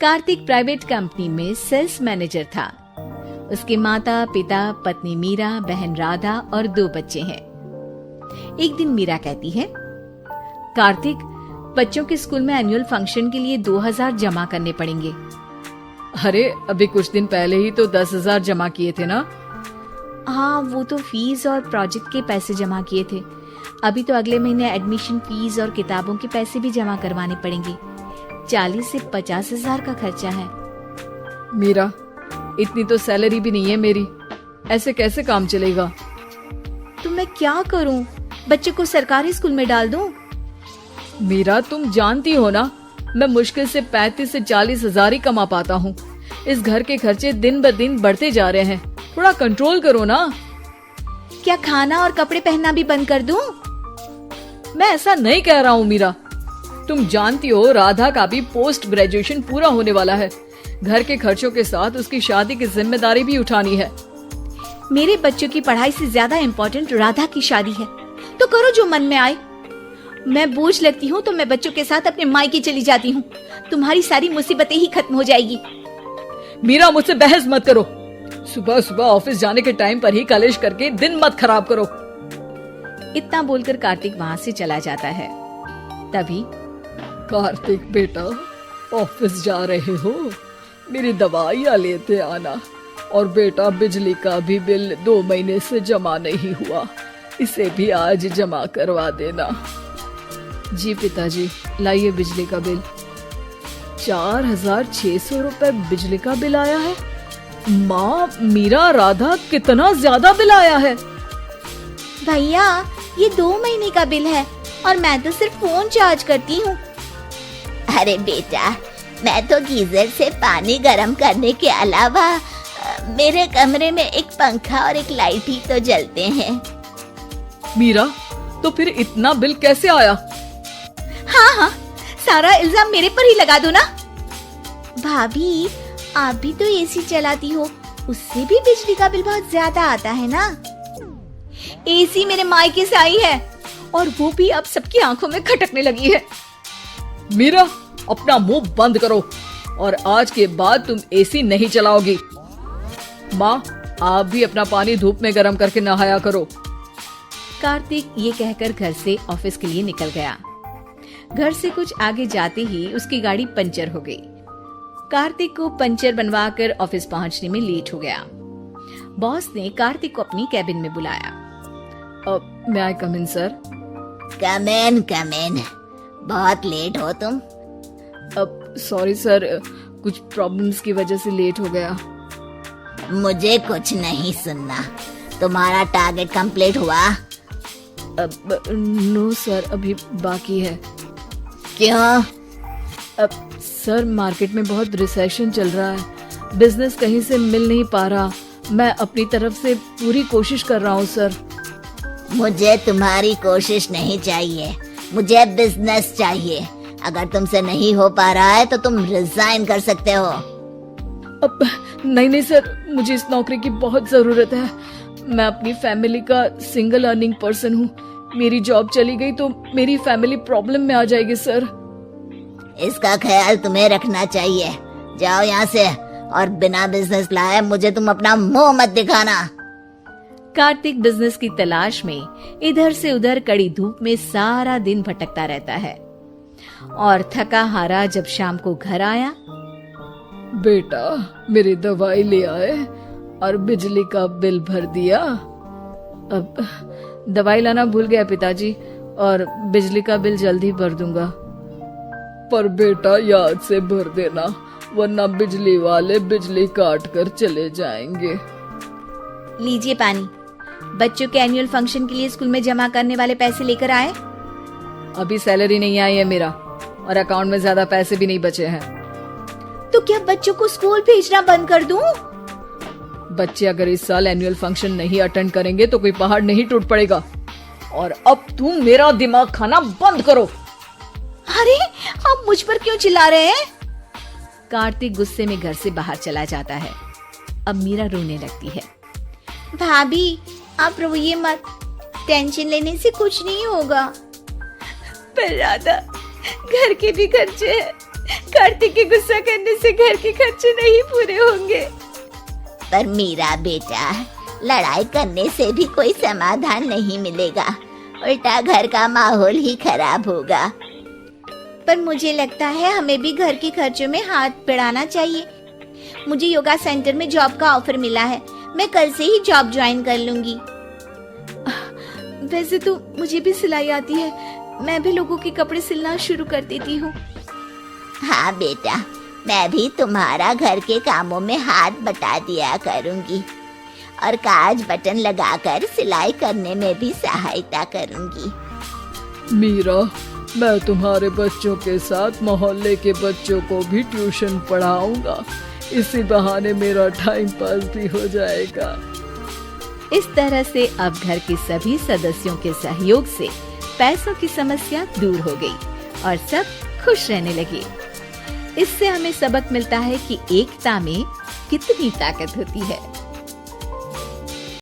Kartik private company में sales manager था। उसके माता पिता, पत्नी मीरा, बहन राधा और 2 बच्चे हैं। एक दिन मीरा कहती है, कार्तिक, बच्चों के स्कूल में एनुअल फंक्शन के लिए 2000 जमा करने पड़ेंगे। अरे अभी कुछ दिन पहले ही तो 10,000 जमा किए थे ना। हाँ, वो तो फीस और प्रोजेक्ट के पैसे जमा किए थे। अभी तो अगले महीने एडमिशन फीस और किताबों के पैसे भी जमा करवाने पड़ेंगे। 40 से 50,000 का खर्चा है। मीरा, इतनी तो सैलरी भी नहीं है मेरी, ऐसे कैसे काम चलेगा? तो मैं क्या करूं? बच्चे को सरकारी स्कूल में डाल दूं? मीरा, तुम जानती हो ना, मैं मुश्किल से 35 से 40,000 ही कमा पाता हूँ। इस घर के खर्चे दिन ब दिन बढ़ते जा रहे हैं, थोड़ा कंट्रोल करो ना। क्या खाना और कपड़े पहनना भी बंद कर दूं? मैं ऐसा नहीं कह रहा हूँ मीरा। तुम जानती हो राधा का भी पोस्ट ग्रेजुएशन पूरा होने वाला है। घर के खर्चों के साथ उसकी शादी की जिम्मेदारी भी उठानी है। मेरे बच्चों की पढ़ाई से ज्यादा इम्पोर्टेंट राधा की शादी है, तो करो जो मन में आए। मैं बोझ लगती हूँ तो मैं बच्चों के साथ अपने मायके चली जाती हूँ। तुम्हारी सारी मुसीबतें ही खत्म हो जाएगी। मीरा, मुझसे बहस मत करो। सुबह सुबह ऑफिस जाने के टाइम पर ही कलेश करके दिन मत खराब करो। इतना बोलकर कार्तिक वहाँ से चला जाता है। तभी, कार्तिक बेटा, ऑफिस जा रहे हो? मेरी दवाइयाँ लेते आना। और बेटा, बिजली का भी बिल 2 महीने से जमा नहीं हुआ, इसे भी आज जमा करवा देना। जी पिताजी, लाइए बिजली का बिल। 4,600 रुपए बिजली का बिल आया है। माँ, मीरा, राधा, कितना ज्यादा बिल आया है। भैया, ये 2 महीने का बिल है और मैं तो सिर्फ फोन चार्ज करती हूँ। अरे बेटा, मैं तो गीजर से पानी गर्म करने के अलावा मेरे कमरे में एक पंखा और एक लाइट ही तो जलते हैं। मीरा, तो फिर इतना बिल कैसे आया? हाँ, सारा इल्जाम मेरे पर ही लगा दो ना। भाभी, आप भी तो एसी चलाती हो, उससे भी बिजली का बिल बहुत ज्यादा आता है ना। एसी मेरे मायके से आई है और वो भी अब सबकी आंखों में खटकने लगी है। मीरा, अपना मुंह बंद करो और आज के बाद तुम एसी नहीं चलाओगी। माँ, आप भी अपना पानी धूप में गर्म करके नहाया करो। कार्तिक ये कहकर घर से ऑफिस के लिए निकल गया। घर से कुछ आगे जाते ही उसकी गाड़ी पंचर हो गई। कार्तिक को पंचर बनवाकर ऑफिस पहुंचने में लेट हो गया। बॉस ने कार्तिक को अपनी कैबिन में बुलाया। may I come in, sir? Come in. बहुत लेट हो तुम। सॉरी सर, कुछ प्रॉब्लम्स की वजह से लेट हो गया। मुझे कुछ नहीं सुनना। तुम्हारा टारगेट कंप्लीट हुआ? नो सर, अभी बाकी है। क्यों? सर, मार्केट में बहुत रिसेशन चल रहा है, बिजनेस कहीं से मिल नहीं पा रहा। मैं अपनी तरफ से पूरी कोशिश कर रहा हूँ सर। मुझे तुम्हारी कोशिश नहीं चाहिए, मुझे बिजनेस चाहिए। अगर तुमसे नहीं हो पा रहा है तो तुम रिजाइन कर सकते हो। अब नहीं सर, मुझे इस नौकरी की बहुत जरूरत है। मैं अपनी फैमिली का सिंगल अर्निंग पर्सन हूँ। मेरी जॉब चली गई तो मेरी फैमिली प्रॉब्लम में आ जाएगी सर। इसका ख्याल तुम्हें रखना चाहिए। जाओ यहाँ से, और बिना बिजनेस लाए मुझे तुम अपना मुंह मत दिखाना। कार्तिक बिजनेस की तलाश में इधर से उधर कड़ी धूप में सारा दिन भटकता रहता है और थका हारा जब शाम को घर आया। बेटा, मेरी दवाई ले आए और बिजली का बिल भर दिया। अब दवाई लाना भूल गया पिताजी, और बिजली का बिल जल्दी भर दूंगा। पर बेटा, याद से भर देना, वरना बिजली वाले बिजली काट कर चले जाएंगे। लीजिए पानी। बच्चों के एनुअल फंक्शन के लिए स्कूल में जमा करने वाले पैसे लेकर आए। अभी सैलरी नहीं आई है मेरा, और अकाउंट में ज्यादा पैसे भी नहीं बचे हैं। तो क्या बच्चों को स्कूल भेजना बंद कर दूं? बच्चे अगर इस साल एनुअल फंक्शन नहीं अटेंड करेंगे तो कोई पहाड़ नहीं टूट पड़ेगा। और अब तुम मेरा दिमाग खाना बंद करो। अरे, आप मुझ पर क्यों चिल्ला रहे हैं? कार्तिक गुस्से में घर से बाहर चला जाता है। अब मीरा रोने लगती है। भाभी, आप रोइए मत, टेंशन लेने से कुछ नहीं होगा। पर राधा, घर के भी खर्चे हैं, कार्तिक के गुस्सा करने से घर के खर्चे नहीं पूरे होंगे। पर मेरा बेटा, लड़ाई करने से भी कोई समाधान नहीं मिलेगा, उल्टा घर का माहौल ही खराब होगा। पर मुझे लगता है हमें भी घर के खर्चों में हाथ बढ़ाना चाहिए। मुझे योगा सेंटर में जॉब का ऑफर मिला है, मैं कल से ही जॉब ज्वाइन कर लूंगी। वैसे तो मुझे भी सिलाई आती है, मैं भी लोगों के कपड़े सिलना शुरू कर देती हूँ। हाँ बेटा, मैं भी तुम्हारा घर के कामों में हाथ बटा दिया करूंगी और काज बटन लगाकर सिलाई करने में भी सहायता करूंगी। मीरा, मैं तुम्हारे बच्चों के साथ मोहल्ले के बच्चों को भी ट्यूशन पढ़ाऊंगा। इसी बहाने मेरा टाइम पास भी हो जाएगा। इस तरह से अब घर के सभी सदस्यों के सहयोग से पैसों की समस्या दूर हो गई और सब खुश रहने लगे। इससे हमें सबक मिलता है कि एकता में कितनी ताकत होती है।